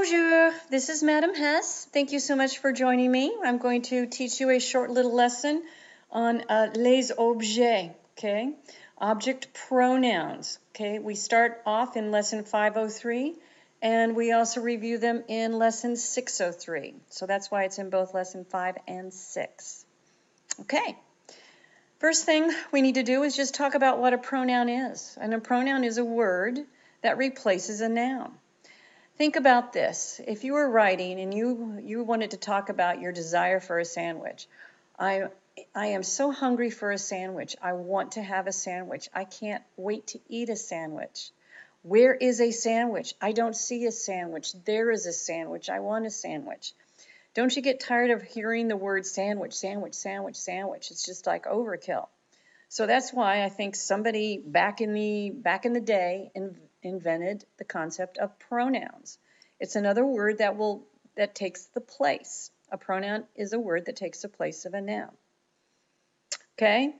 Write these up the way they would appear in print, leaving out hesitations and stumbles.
Bonjour, this is Madam Hess. Thank you so much for joining me. I'm going to teach you a short little lesson on les objets, okay? Object pronouns, okay? We start off in lesson 503, and we also review them in lesson 603. So that's why it's in both lesson 5 and 6. Okay. First thing we need to do is just talk about what a pronoun is. And a pronoun is a word that replaces a noun. Think about this. If you were writing and you wanted to talk about your desire for a sandwich, I am so hungry for a sandwich. I want to have a sandwich. I can't wait to eat a sandwich. Where is a sandwich? I don't see a sandwich. There is a sandwich. I want a sandwich. Don't you get tired of hearing the word sandwich, sandwich, sandwich, sandwich? It's just like overkill. So that's why I think somebody back in the day invented the concept of pronouns. It's another word that takes the place. A pronoun is a word that takes the place of a noun. Okay,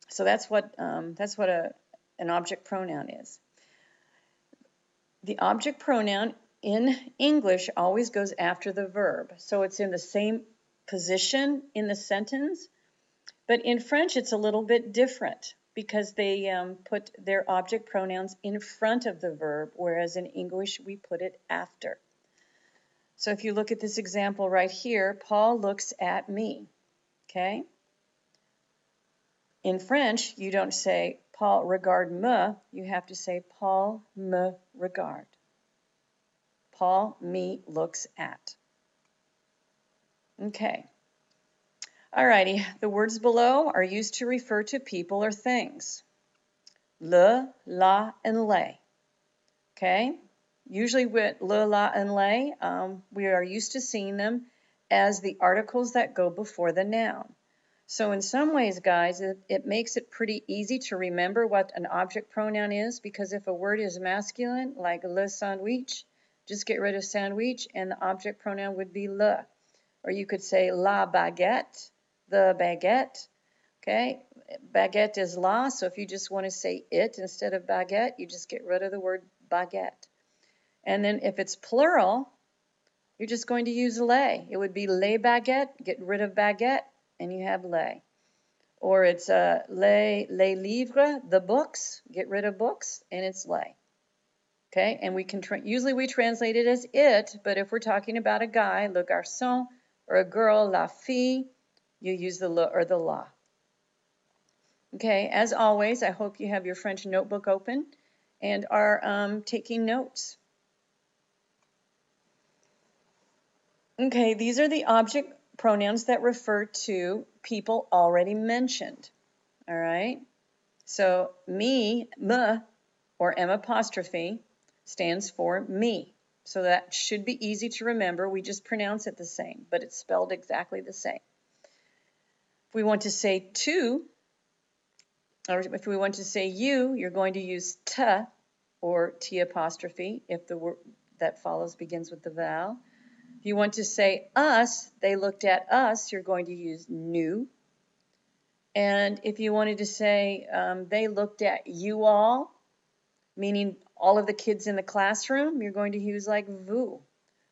so that's what an object pronoun is. The object pronoun in English always goes after the verb, so it's in the same position in the sentence. But in French, it's a little bit different because they put their object pronouns in front of the verb, whereas in English, we put it after. So if you look at this example right here, Paul looks at me, okay? In French, you don't say Paul regarde me, you have to say Paul me regarde. Paul me looks at. Okay. Alrighty, the words below are used to refer to people or things. Le, la, and les. Okay? Usually with le, la, and les, we are used to seeing them as the articles that go before the noun. So in some ways, guys, it makes it pretty easy to remember what an object pronoun is, because if a word is masculine, like le sandwich, just get rid of sandwich and the object pronoun would be le. Or you could say la baguette, the baguette. Okay, baguette is la, so if you just want to say it instead of baguette, you just get rid of the word baguette. And then if it's plural, you're just going to use les. It would be les baguettes, get rid of baguette, and you have les. Or it's les livres, the books, get rid of books, and it's les. Okay, and we can usually we translate it as it, but if we're talking about a guy, le garçon, or a girl, la fille, you use the le or the la. Okay, as always, I hope you have your French notebook open and are taking notes. Okay, these are the object pronouns that refer to people already mentioned. All right, so me, or M apostrophe, stands for me. So that should be easy to remember. We just pronounce it the same, but it's spelled exactly the same. If we want to say to, or if we want to say you, you're going to use t or t apostrophe if the word that follows begins with the vowel. If you want to say us, they looked at us, you're going to use nous. And if you wanted to say they looked at you all, meaning all of the kids in the classroom, you're going to use like vous.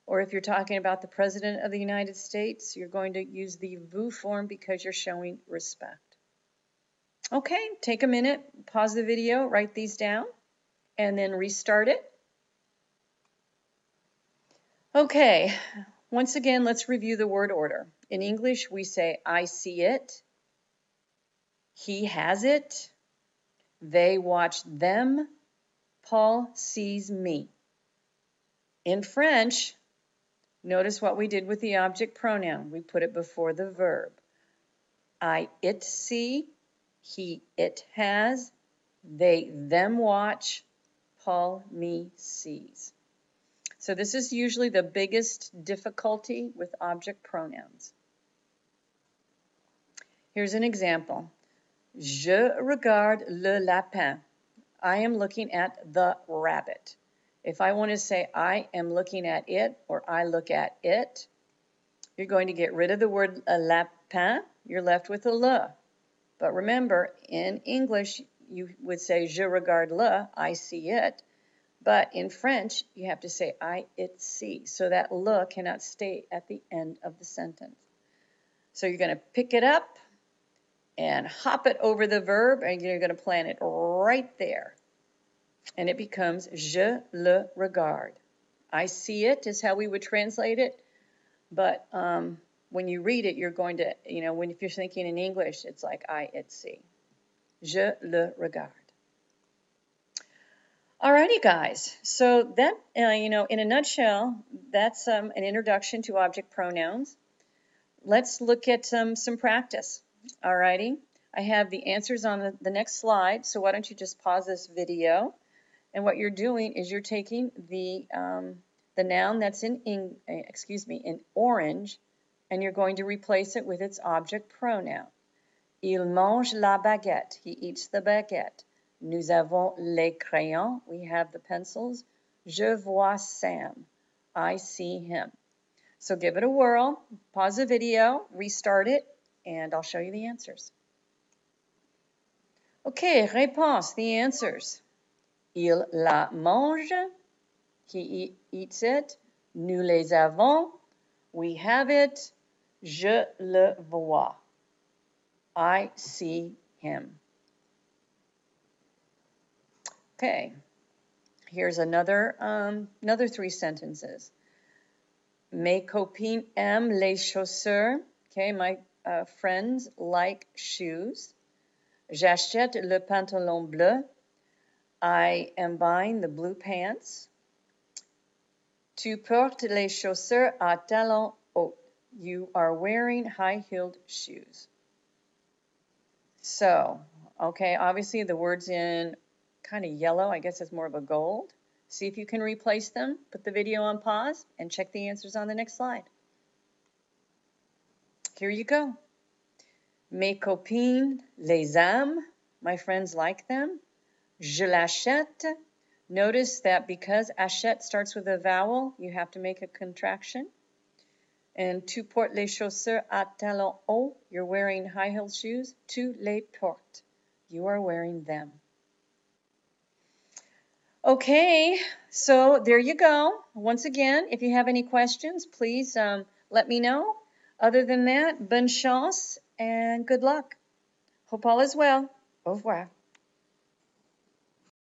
Or if you're talking about the President of the United States, you're going to use the vous form because you're showing respect. Okay, take a minute, pause the video, write these down, and then restart it. Okay, once again, let's review the word order. In English, we say I see it, he has it, they watch them, Paul sees me. In French, notice what we did with the object pronoun. We put it before the verb. I, it see, he, it has, they, them watch, Paul, me sees. So this is usually the biggest difficulty with object pronouns. Here's an example. Je regarde le lapin. I am looking at the rabbit. If I want to say I am looking at it or I look at it, you're going to get rid of the word lapin. You're left with a le. But remember, in English, you would say je regarde le, I see it. But in French, you have to say I, it, see. So that le cannot stay at the end of the sentence. So you're going to pick it up and hop it over the verb, and you're going to plant it right there. And it becomes je le regarde. I see it is how we would translate it. But when you read it, you're going to, if you're thinking in English, it's like I, it, see. Je le regarde. Alrighty, guys. So that, in a nutshell, that's an introduction to object pronouns. Let's look at some practice. Alrighty. I have the answers on the next slide. So why don't you just pause this video? And what you're doing is you're taking the noun that's in orange, and you're going to replace it with its object pronoun. Il mange la baguette. He eats the baguette. Nous avons les crayons. We have the pencils. Je vois Sam. I see him. So give it a whirl. Pause the video. Restart it. And I'll show you the answers. Okay, réponse, the answers. Il la mange. He eats it. Nous les avons. We have it. Je le vois. I see him. Okay, here's another 3 sentences. Mes copines aiment les chaussures. Okay, my friends like shoes. J'achète le pantalon bleu. I am buying the blue pants. Tu portes les chaussures à talons hauts. You are wearing high-heeled shoes. So, okay, obviously the words in kind of yellow, I guess it's more of a gold. See if you can replace them. Put the video on pause and check the answers on the next slide. Here you go. Mes copines les aiment. My friends like them. Je l'achète. Notice that because achète starts with a vowel, you have to make a contraction. And tu portes les chaussures à talons hauts. You're wearing high-heeled shoes. Tu les portes. You are wearing them. Okay, so there you go. Once again, if you have any questions, please let me know. Other than that, bonne chance and good luck. Hope all is well. Au revoir.